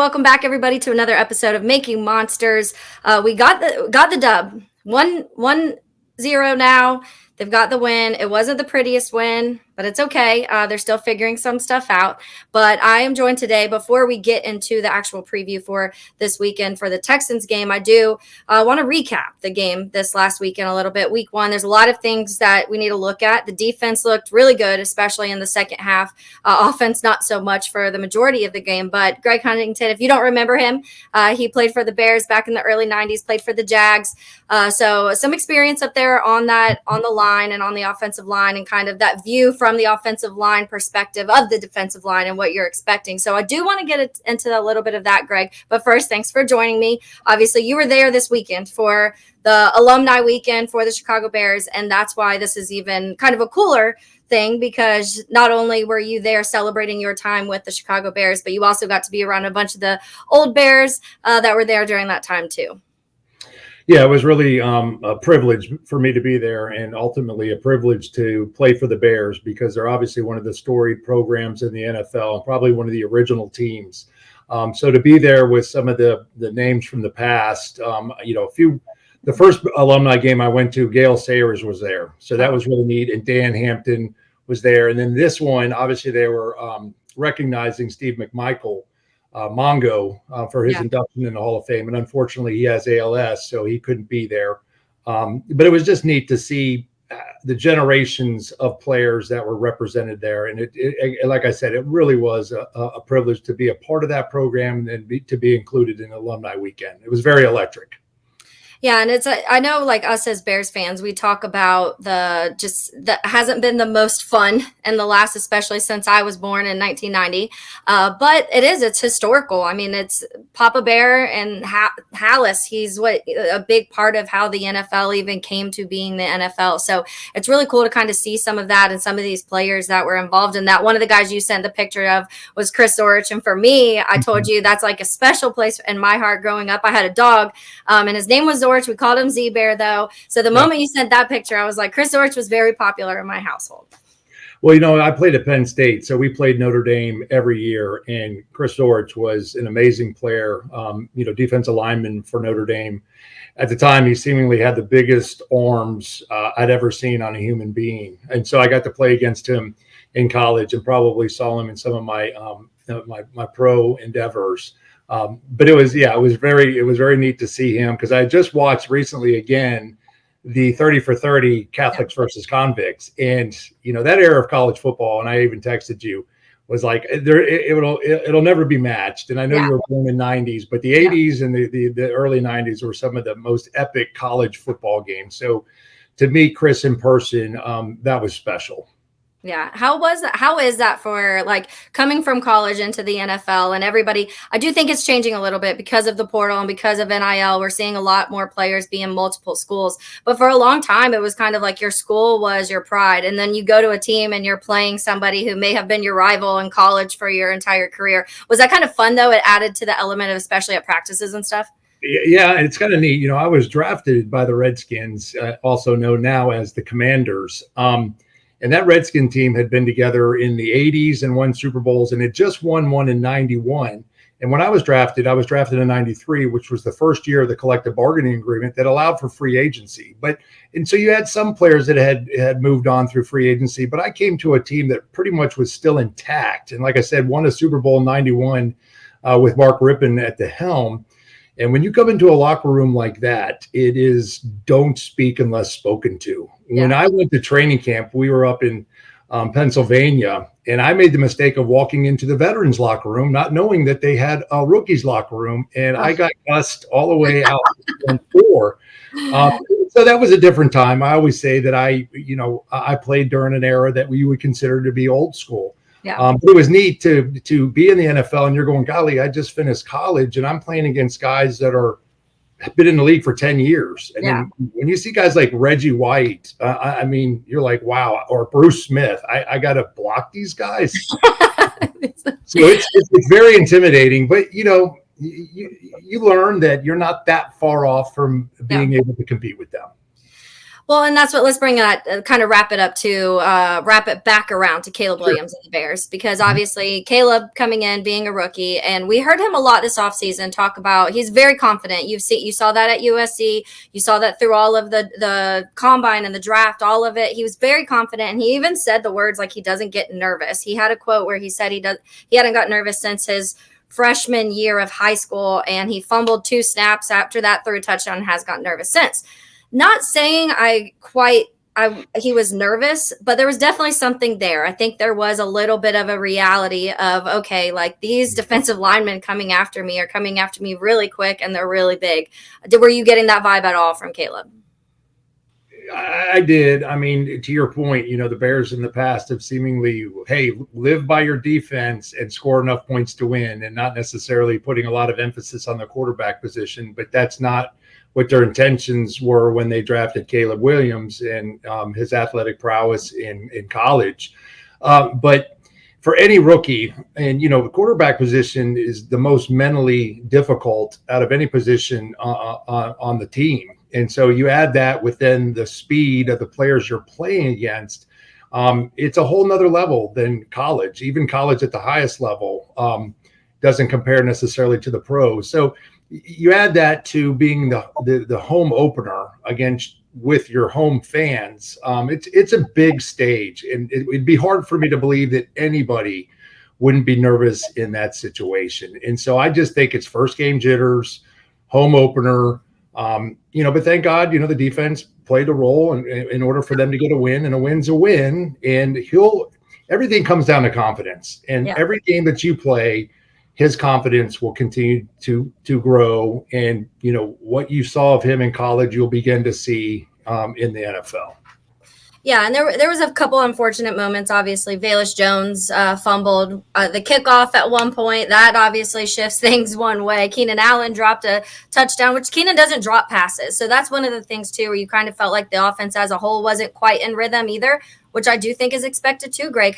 welcome back everybody to another episode of Making Monsters. We got the dub. 1-0 now. They've got the win. It wasn't the prettiest win, but it's okay. They're still figuring some stuff out. But I am joined today, before we get into the actual preview for this weekend for the Texans game, I do want to recap the game this last weekend a little bit. Week 1, there's a lot of things that we need to look at. The defense looked really good, especially in the second half. Offense, not so much for the majority of the game. But Greg Huntington, if you don't remember him, he played for the Bears back in the early 90s, played for the Jags. So some experience up there on the line and on the offensive line, and kind of that view from the offensive line perspective of the defensive line and what you're expecting. So I do want to get into a little bit of that, Greg. But first, thanks for joining me. Obviously, you were there this weekend for the Alumni weekend for the Chicago Bears, and that's why this is even kind of a cooler thing, because not only were you there celebrating your time with the Chicago Bears, but you also got to be around a bunch of the old Bears that were there during that time too. Yeah, it was really a privilege for me to be there, and ultimately a privilege to play for the Bears, because they're obviously one of the storied programs in the NFL, and probably one of the original teams. So to be there with some of the names from the past, the first alumni game I went to, Gale Sayers was there. So that was really neat. And Dan Hampton was there. And then this one, obviously they were recognizing Steve McMichael, Mongo, for his induction in the Hall of Fame. And unfortunately, he has ALS, so he couldn't be there. But it was just neat to see the generations of players that were represented there. And it like I said, it really was a privilege to be a part of that program and to be included in Alumni Weekend. It was very electric. Yeah, and I know, like, us as Bears fans, we talk about that hasn't been the most fun in the last, especially since I was born in 1990. But it's historical. I mean, it's Papa Bear and Hallis. He's a big part of how the NFL even came to being the NFL. So it's really cool to kind of see some of that and some of these players that were involved in that. One of the guys you sent the picture of was Chris Orich. And for me, I told you that's like a special place in my heart growing up. I had a dog, and his name was Orich. We called him Z-Bear, though. So the moment you sent that picture, I was like, Chris Orich was very popular in my household. Well, I played at Penn State, so we played Notre Dame every year, and Chris Orich was an amazing player, defensive lineman for Notre Dame. At the time, he seemingly had the biggest arms I'd ever seen on a human being. And so I got to play against him in college and probably saw him in some of my my pro endeavors. But it was very neat to see him, because I just watched recently again the 30 for 30 Catholics versus convicts, and that era of college football, and I even texted you, was like it'll never be matched. And I know you were born in the 90s, but the 80s and the early 90s were some of the most epic college football games. So to meet Chris in person, that was special. Yeah. How is that for, like, coming from college into the NFL and everybody? I do think it's changing a little bit because of the portal and because of NIL. We're seeing a lot more players be in multiple schools. But for a long time, it was kind of like your school was your pride. And then you go to a team and you're playing somebody who may have been your rival in college for your entire career. Was that kind of fun, though? It added to the element of, especially at practices and stuff? Yeah, it's kind of neat. I was drafted by the Redskins, also known now as the Commanders. And that Redskin team had been together in the 80s and won Super Bowls, and it just won one in 91. And when I was drafted in 93, which was the first year of the collective bargaining agreement that allowed for free agency. And so you had some players that had moved on through free agency, but I came to a team that pretty much was still intact. And like I said, won a Super Bowl in 91 with Mark Rippon at the helm. And when you come into a locker room like that, it is don't speak unless spoken to. Yeah. When I went to training camp, we were up in Pennsylvania, and I made the mistake of walking into the veterans locker room, not knowing that they had a rookies locker room, and I got cussed all the way out on floor. So that was a different time. I always say that I played during an era that we would consider to be old school. Yeah. But it was neat to be in the NFL, and you're going, golly, I just finished college and I'm playing against guys that have been in the league for 10 years. And then when you see guys like Reggie White, I mean, you're like, wow, or Bruce Smith, I got to block these guys. So it's very intimidating, but you learn that you're not that far off from being able to compete with them. Well, and that's what, let's bring that, kind of wrap it up to wrap it back around to Caleb Williams and the Bears, because obviously Caleb coming in, being a rookie, and we heard him a lot this offseason talk about, he's very confident. You saw that at USC. You saw that through all of the combine and the draft, all of it. He was very confident. And he even said the words like he doesn't get nervous. He had a quote where he said he hadn't got nervous since his freshman year of high school, and he fumbled 2 snaps after that, threw a touchdown, and has gotten nervous since. Not saying he was nervous, but there was definitely something there. I think there was a little bit of a reality of, okay, like these defensive linemen coming after me are coming after me really quick, and they're really big. Were you getting that vibe at all from Caleb? I did. I mean, to your point, the Bears in the past have seemingly, hey, live by your defense and score enough points to win, and not necessarily putting a lot of emphasis on the quarterback position. But that's not what their intentions were when they drafted Caleb Williams and his athletic prowess in college. But for any rookie, and, the quarterback position is the most mentally difficult out of any position on the team. And so you add that within the speed of the players you're playing against. It's a whole nother level than college. Even college at the highest level doesn't compare necessarily to the pros. So you add that to being the home opener with your home fans. It's a big stage, and it'd be hard for me to believe that anybody wouldn't be nervous in that situation. And so I just think it's first game jitters, home opener. But thank God, the defense played a role in order for them to get a win, and a win's a win. And everything comes down to confidence. And every game that you play, his confidence will continue to grow. And, what you saw of him in college, you'll begin to see in the NFL. Yeah, and there was a couple unfortunate moments. Obviously, Velus Jones fumbled the kickoff at one point. That obviously shifts things one way. Keenan Allen dropped a touchdown, which Keenan doesn't drop passes. So that's one of the things, too, where you kind of felt like the offense as a whole wasn't quite in rhythm either, which I do think is expected too, Greg.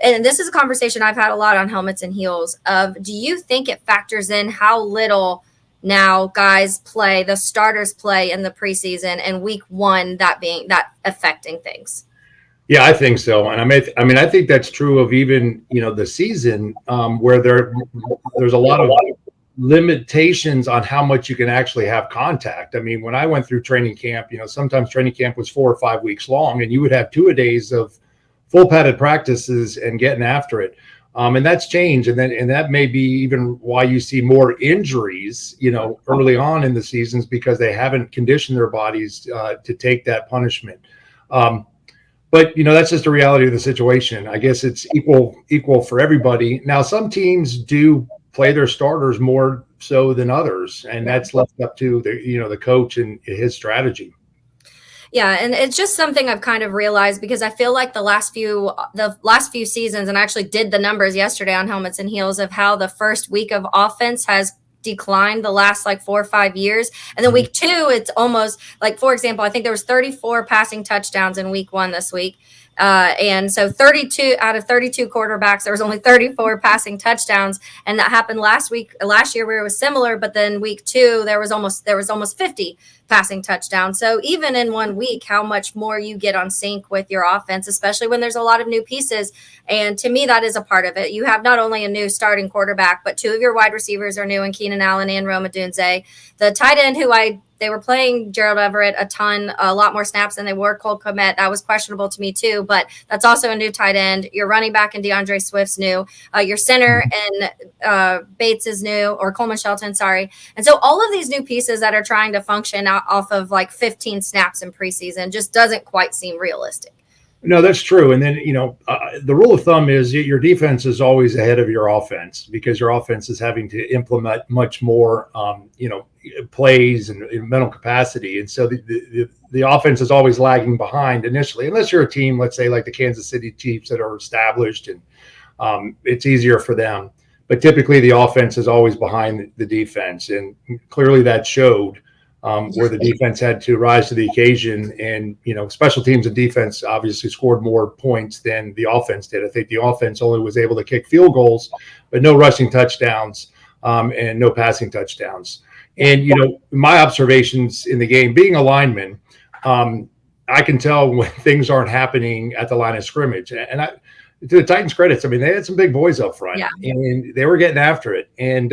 And this is a conversation I've had a lot on Helmets and Heels of, do you think it factors in how little now guys play, the starters play in the preseason, and week 1 that affecting things? Yeah, I think so. And I think that's true of even, the season where there's a lot of limitations on how much you can actually have contact. I mean, when I went through training camp, sometimes training camp was 4 or 5 weeks long, and you would have 2-a-days of full padded practices and getting after it. And that's changed. And that may be even why you see more injuries, early on in the seasons, because they haven't conditioned their bodies to take that punishment. But, that's just the reality of the situation. I guess it's equal for everybody. Now, some teams do play their starters more so than others, and that's left up to the coach and his strategy. Yeah, and it's just something I've kind of realized, because I feel like the last few seasons, and I actually did the numbers yesterday on Helmets and Heels of how the first week of offense has declined the last 4 or 5 years. And then week 2, it's almost like, for example, I think there was 34 passing touchdowns in week 1 this week. And so 32 out of 32 quarterbacks, there was only 34 passing touchdowns. And that happened last year where it was similar, but then week 2, there was almost 50 passing touchdowns. So even in 1 week, how much more you get on sync with your offense, especially when there's a lot of new pieces. And to me, that is a part of it. You have not only a new starting quarterback, but 2 of your wide receivers are new in Keenan Allen and Rome Odunze. The tight end they were playing Gerald Everett a lot more snaps than they were Cole Kmet. That was questionable to me too, but that's also a new tight end. Your running back and DeAndre Swift's new. Your center and Bates is new, or Coleman Shelton, sorry. And so all of these new pieces that are trying to function off of 15 snaps in preseason just doesn't quite seem realistic. No, that's true. And then, the rule of thumb is your defense is always ahead of your offense, because your offense is having to implement much more, plays and mental capacity. And so the offense is always lagging behind initially, unless you're a team, let's say like the Kansas City Chiefs, that are established, and it's easier for them. But typically the offense is always behind the defense. And clearly that showed where the defense had to rise to the occasion. And, special teams and defense obviously scored more points than the offense did. I think the offense only was able to kick field goals, but no rushing touchdowns and no passing touchdowns. And, my observations in the game, being a lineman, I can tell when things aren't happening at the line of scrimmage. And to the Titans' credits, I mean, they had some big boys up front, Yeah. and they were getting after it. And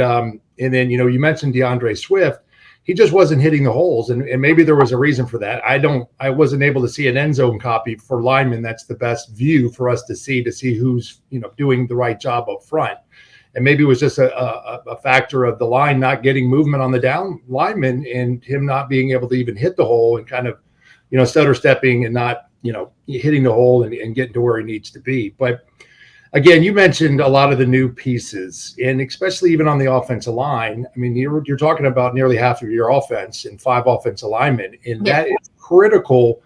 then, you mentioned DeAndre Swift. He just wasn't hitting the holes, and maybe there was a reason for that. I wasn't able to see an end zone copy for linemen. That's the best view for us to see who's, doing the right job up front. And maybe it was just a factor of the line not getting movement on the down lineman and him not being able to even hit the hole and kind of, stutter stepping and not, hitting the hole and getting to where he needs to be. But again, you mentioned a lot of the new pieces, and especially even on the offensive line. I mean, you're talking about nearly half of your offense and 5 offensive linemen, and that is critical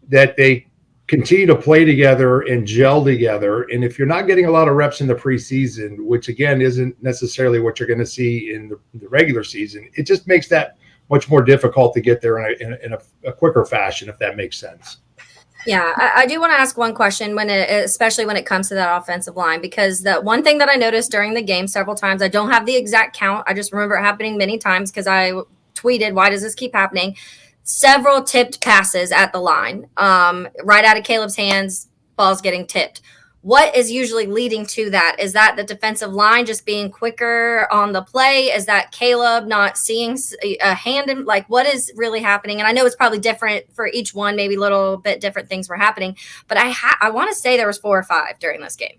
that they continue to play together and gel together. And if you're not getting a lot of reps in the preseason, which again isn't necessarily what you're going to see in the regular season, it just makes that much more difficult to get there in a quicker fashion, if that makes sense. Yeah, I do want to ask one question especially when it comes to that offensive line, because the one thing that I noticed during the game several times, I don't have the exact count. I just remember it happening many times because I tweeted, why does this keep happening? Several tipped passes at the line, right out of Caleb's hands, balls getting tipped. What is usually leading to that? Is that the defensive line just being quicker on the play? Is that Caleb not seeing a hand in, what is really happening? And I know it's probably different for each one, maybe a little bit different things were happening, but I want to say there was 4 or 5 during this game.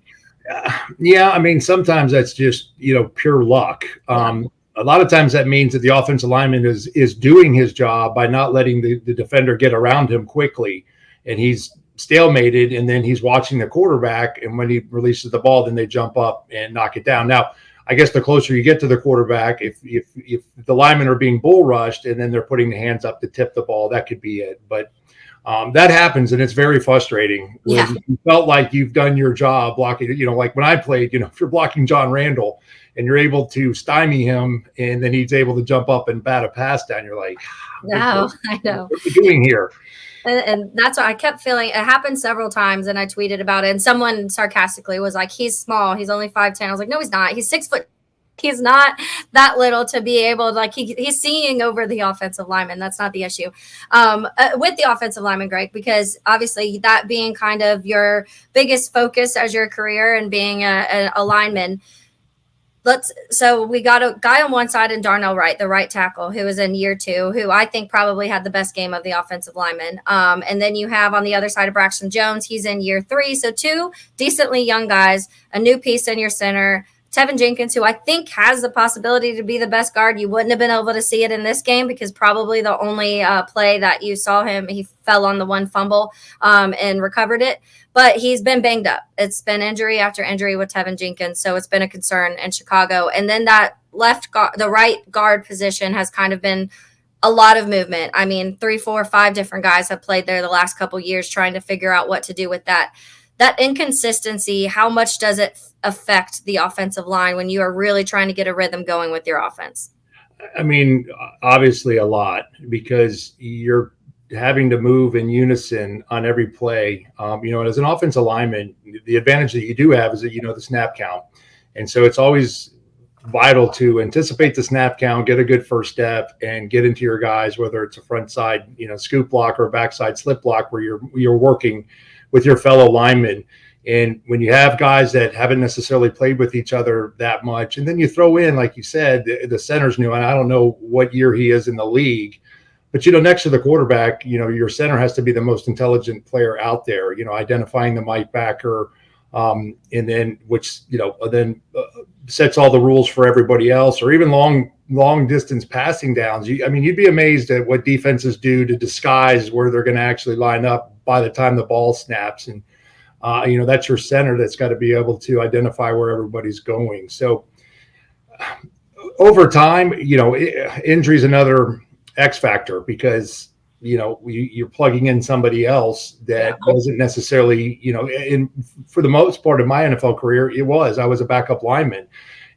Yeah, I mean, sometimes that's just, pure luck. A lot of times that means that the offensive lineman is doing his job by not letting the defender get around him quickly, and he's stalemated, and then he's watching the quarterback, and when he releases the ball, then they jump up and knock it down. Now, I guess the closer you get to the quarterback, if the linemen are being bull rushed and then they're putting the hands up to tip the ball, that could be it. But that happens, and it's very frustrating when you felt like you've done your job blocking. Like when I played, if you're blocking John Randall and you're able to stymie him, and then he's able to jump up and bat a pass down, you're like, no, I know. What are you doing here? And that's what I kept feeling. It happened several times, and I tweeted about it. And someone sarcastically was like, he's small. He's only 5'10". I was like, no, he's not. He's 6 foot. He's not that little to be able to, he's seeing over the offensive lineman. That's not the issue with the offensive lineman, Greg, because obviously that being kind of your biggest focus as your career and being a lineman. So we got a guy on one side in Darnell Wright, the right tackle, who is in year 2, who I think probably had the best game of the offensive lineman. And then you have on the other side of Braxton Jones, he's in year 3. So 2 decently young guys, a new piece in your center, Tevin Jenkins, who I think has the possibility to be the best guard. You wouldn't have been able to see it in this game because probably the only play that you saw him, he fell on the one fumble and recovered it. But he's been banged up. It's been injury after injury with Tevin Jenkins, so it's been a concern in Chicago. And then that the right guard position has kind of been a lot of movement. I mean, 3, 4, 5 different guys have played there the last couple years trying to figure out what to do with that. That inconsistency, how much does it affect the offensive line when you are really trying to get a rhythm going with your offense? I mean, obviously a lot, because you're having to move in unison on every play. As an offensive lineman, the advantage that you do have is that the snap count. And so it's always vital to anticipate the snap count, get a good first step, and get into your guys, whether it's a front side, scoop block or a backside slip block where you're working with your fellow linemen. And when you have guys that haven't necessarily played with each other that much, and then you throw in, like you said, the center's new, and I don't know what year he is in the league, but, next to the quarterback, your center has to be the most intelligent player out there, identifying the Mike backer, and then sets all the rules for everybody else, or even long distance passing downs. You'd be amazed at what defenses do to disguise where they're going to actually line up by the time the ball snaps. And, that's your center that's got to be able to identify where everybody's going. So over time, injury is another X factor, because you're plugging in somebody else that doesn't necessarily, for the most part of my NFL career, I was a backup lineman,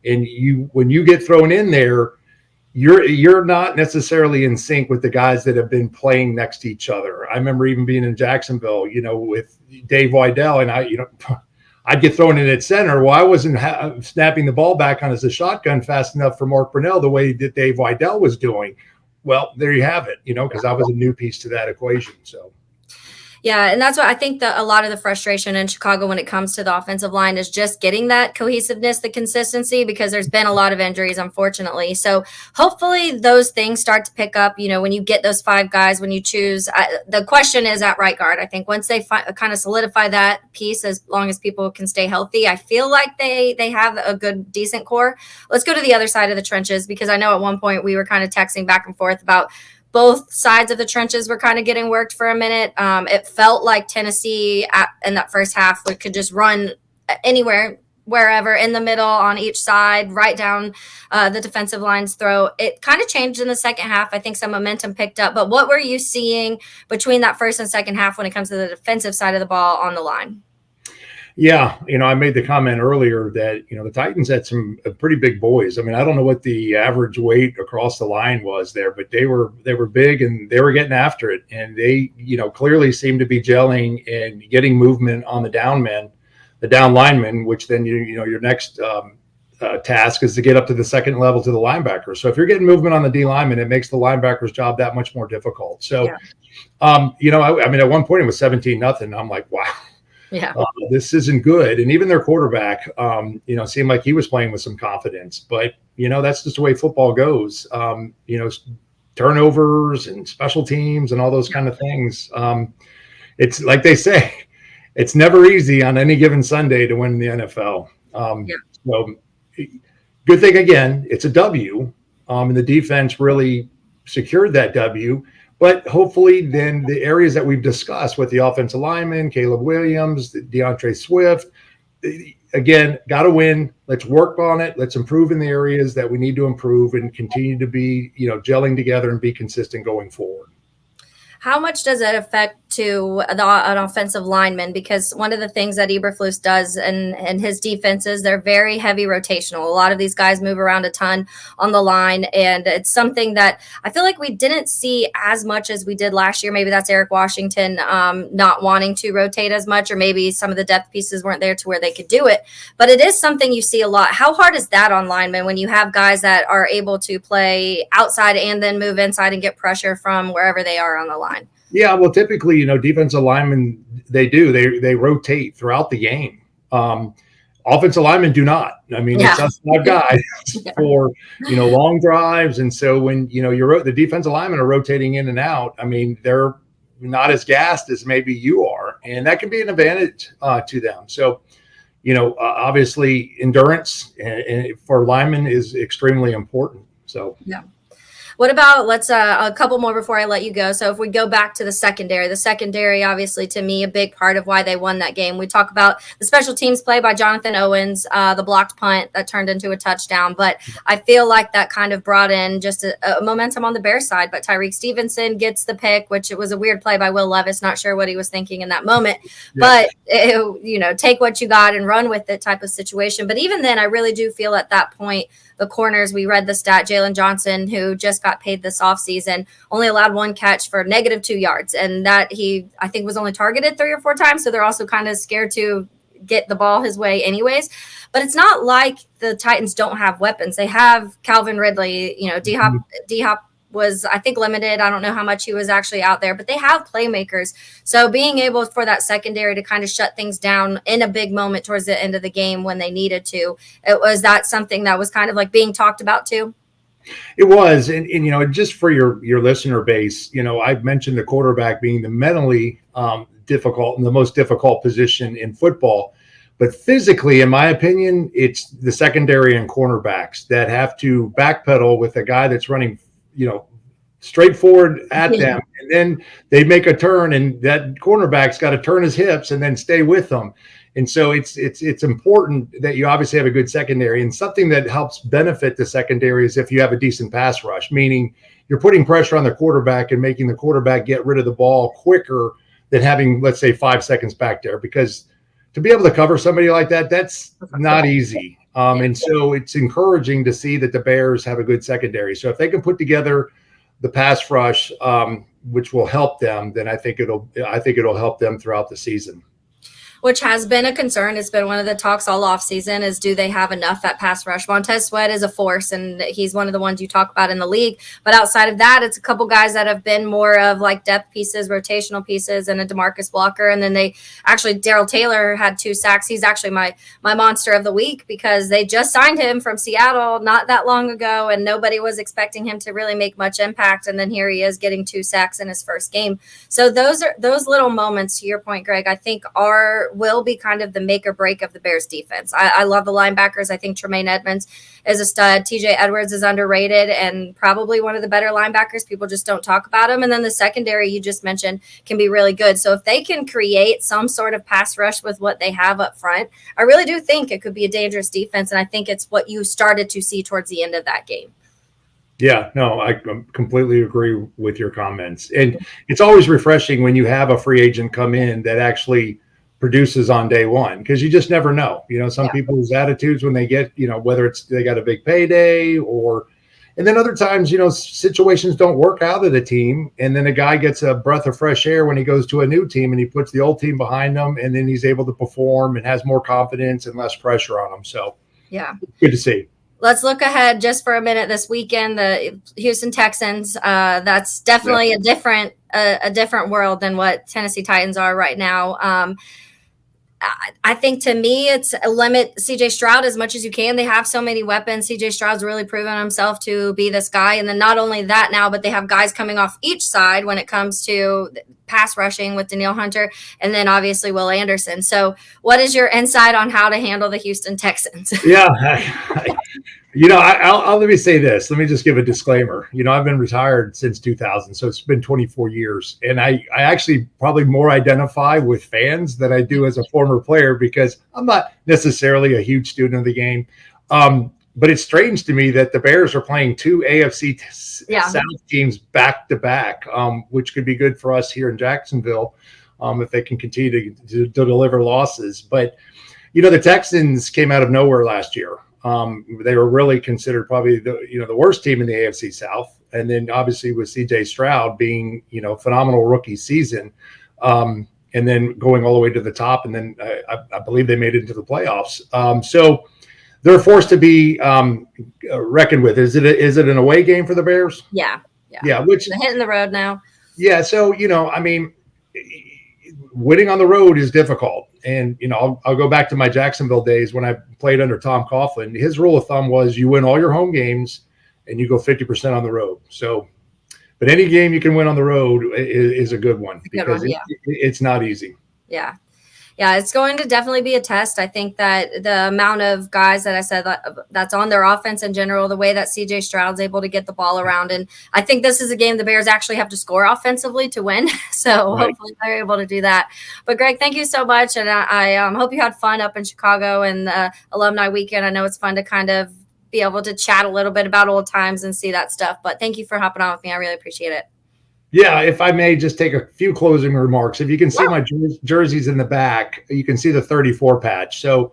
and when you get thrown in there, you're not necessarily in sync with the guys that have been playing next to each other. I remember even being in Jacksonville, with Dave Wydell, and I'd get thrown in at center. Well, I wasn't snapping the ball back on as a shotgun fast enough for Mark Brunell the way that Dave Wydell was doing. Well, there you have it, because I was a new piece to that equation. So Yeah, and that's what I think that a lot of the frustration in Chicago when it comes to the offensive line is just getting that cohesiveness, the consistency, because there's been a lot of injuries, unfortunately. So hopefully those things start to pick up. When you get those five guys, when you choose, the question is at right guard. I think once they kind of solidify that piece, as long as people can stay healthy, I feel like they have a good, decent core. Let's go to the other side of the trenches, because I know at one point we were kind of texting back and forth about both sides of the trenches were kind of getting worked for a minute. It felt like Tennessee in that first half could just run anywhere, wherever, in the middle, on each side, right down the defensive line's throat. It kind of changed in the second half. I think some momentum picked up. But what were you seeing between that first and second half when it comes to the defensive side of the ball on the line? Yeah, I made the comment earlier that, the Titans had some pretty big boys. I mean, I don't know what the average weight across the line was there, but they were big and they were getting after it. And they, clearly seemed to be gelling and getting movement on the down linemen, which then, your next task is to get up to the second level to the linebackers. So if you're getting movement on the D lineman, it makes the linebacker's job that much more difficult. So, yeah. I mean, at one point it was 17-0. I'm like, wow. Yeah, this isn't good. And even their quarterback, seemed like he was playing with some confidence. But, that's just the way football goes. Turnovers and special teams and all those kind of things. It's like they say, it's never easy on any given Sunday to win the NFL. So good thing, again, it's a W. And the defense really secured that W. But hopefully then the areas that we've discussed with the offensive lineman, Caleb Williams, DeAndre Swift, again, got to win. Let's work on it. Let's improve in the areas that we need to improve and continue to be, gelling together and be consistent going forward. How much does it affect to an offensive lineman? Because one of the things that Eberflus does and his defenses, they're very heavy rotational. A lot of these guys move around a ton on the line, and it's something that I feel like we didn't see as much as we did last year. Maybe that's Eric Washington not wanting to rotate as much, or maybe some of the depth pieces weren't there to where they could do it. But it is something you see a lot. How hard is that on linemen when you have guys that are able to play outside and then move inside and get pressure from wherever they are on the line? Yeah, well, typically, defensive linemen, they rotate throughout the game. Offensive linemen do not. I mean, It's just 5 guys for, long drives. And so when, the defensive linemen are rotating in and out, I mean, they're not as gassed as maybe you are. And that can be an advantage to them. So, obviously endurance for linemen is extremely important. So, yeah. What about, let's a couple more before I let you go. So if we go back to the secondary, obviously, to me, a big part of why they won that game. We talk about the special teams play by Jonathan Owens, the blocked punt that turned into a touchdown. But I feel like that kind of brought in just a momentum on the Bears side. But Tyreek Stevenson gets the pick, which it was a weird play by Will Levis. Not sure what he was thinking in that moment. Yeah. But, take what you got and run with it type of situation. But even then, I really do feel at that point, the corners, we read the stat, Jalen Johnson, who just got paid this offseason, only allowed 1 catch for -2 yards. And that I think, was only targeted 3 or 4 times. So they're also kind of scared to get the ball his way anyways. But it's not like the Titans don't have weapons. They have Calvin Ridley, D-Hop was, I think, limited. I don't know how much he was actually out there, but they have playmakers. So being able for that secondary to kind of shut things down in a big moment towards the end of the game when they needed to, was that something that was kind of like being talked about too? It was. And just for your listener base, I've mentioned the quarterback being the mentally difficult and the most difficult position in football. But physically, in my opinion, it's the secondary and cornerbacks that have to backpedal with a guy that's running straight forward at them, and then they make a turn, and that cornerback's got to turn his hips and then stay with them. And so it's important that you obviously have a good secondary, and something that helps benefit the secondary is if you have a decent pass rush, meaning you're putting pressure on the quarterback and making the quarterback get rid of the ball quicker than having, let's say, 5 seconds back there, because to be able to cover somebody like that, that's not easy. And so it's encouraging to see that the Bears have a good secondary. So if they can put together the pass rush, which will help them, then I think it'll help them throughout the season. which has been a concern. It's been one of the talks all offseason is, do they have enough at pass rush? Montez Sweat is a force, and he's one of the ones you talk about in the league. But outside of that, it's a couple guys that have been more of like depth pieces, rotational pieces, and a DeMarcus Walker. And then Darrell Taylor had 2 sacks. He's actually my monster of the week because they just signed him from Seattle not that long ago, and nobody was expecting him to really make much impact. And then here he is getting 2 sacks in his first game. So those little moments, to your point, Greg, I think will be kind of the make or break of the Bears defense. I love the linebackers. I think Tremaine Edmonds is a stud. TJ Edwards is underrated and probably one of the better linebackers. People just don't talk about him. And then the secondary you just mentioned can be really good. So if they can create some sort of pass rush with what they have up front, I really do think it could be a dangerous defense. And I think it's what you started to see towards the end of that game. Yeah, no, I completely agree with your comments. And it's always refreshing when you have a free agent come in that actually produces on day one, because you just never know. Some people's attitudes when they get, whether it's they got a big payday and then other times, situations don't work out at a team. And then a guy gets a breath of fresh air when he goes to a new team and he puts the old team behind him, and then he's able to perform and has more confidence and less pressure on him. So yeah, good to see. Let's look ahead just for a minute this weekend. The Houston Texans. That's definitely a different world than what Tennessee Titans are right now. I think to me, it's limit CJ Stroud as much as you can. They have so many weapons. CJ Stroud's really proven himself to be this guy. And then not only that now, but they have guys coming off each side when it comes to pass rushing with Danielle Hunter and then obviously Will Anderson. So what is your insight on how to handle the Houston Texans? Yeah. I'll let me say this. Let me just give a disclaimer. I've been retired since 2000, so it's been 24 years. And I actually probably more identify with fans than I do as a former player, because I'm not necessarily a huge student of the game. But it's strange to me that the Bears are playing 2 AFC South teams back to back, which could be good for us here in Jacksonville if they can continue to deliver losses. But, the Texans came out of nowhere last year. They were really considered probably the worst team in the AFC South. And then obviously with CJ Stroud being, phenomenal rookie season, and then going all the way to the top. And then I believe they made it into the playoffs. So they're forced to be reckoned with. Is it an away game for the Bears? Yeah. Which they're hitting the road now. Yeah. So, winning on the road is difficult. And, I'll go back to my Jacksonville days when I played under Tom Coughlin. His rule of thumb was you win all your home games and you go 50% on the road. So, but any game you can win on the road is a good one, because it's not easy. Yeah. Yeah, it's going to definitely be a test. I think that the amount of guys that I said that's on their offense in general, the way that CJ Stroud's able to get the ball around. And I think this is a game the Bears actually have to score offensively to win. So hopefully they're able to do that. But Greg, thank you so much. And I hope you had fun up in Chicago and the Alumni weekend. I know it's fun to kind of be able to chat a little bit about old times and see that stuff. But thank you for hopping on with me. I really appreciate it. Yeah, if I may just take a few closing remarks. If you can see my jerseys in the back, you can see the 34 patch. So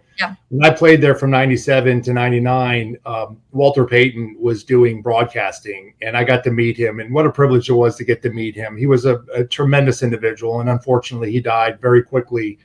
when I played there from 97 to 99, Walter Payton was doing broadcasting, and I got to meet him. And what a privilege it was to get to meet him. He was a tremendous individual, and unfortunately he died very quickly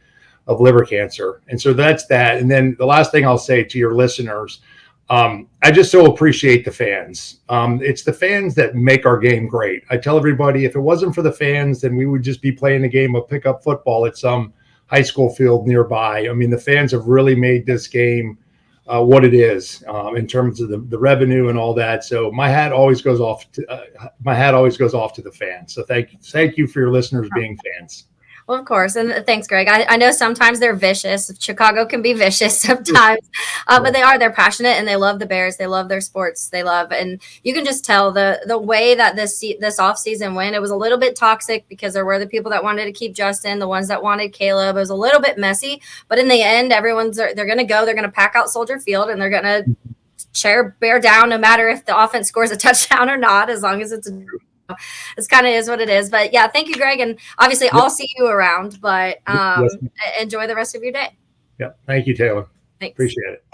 of liver cancer. And so that's that. And then the last thing I'll say to your listeners, I just so appreciate the fans. It's the fans that make our game great. I tell everybody, if it wasn't for the fans, then we would just be playing a game of pickup football at some high school field nearby. I mean, the fans have really made this game what it is in terms of the revenue and all that. So my hat always goes off to the fans. So thank you for your listeners being fans. Well, of course. And thanks, Greg. I know sometimes they're vicious. Chicago can be vicious sometimes, but they're passionate and they love the Bears. They love their sports. And you can just tell the way that this offseason went. It was a little bit toxic because there were the people that wanted to keep Justin, the ones that wanted Caleb. It was a little bit messy, but in the end, they're going to go, they're going to pack out Soldier Field, and they're going to bear down no matter if the offense scores a touchdown or not, as long as it's kind of is what it is. But yeah, thank you, Greg. And obviously I'll see you around, but enjoy the rest of your day. Yeah. Thank you, Taylor. Thanks. Appreciate it.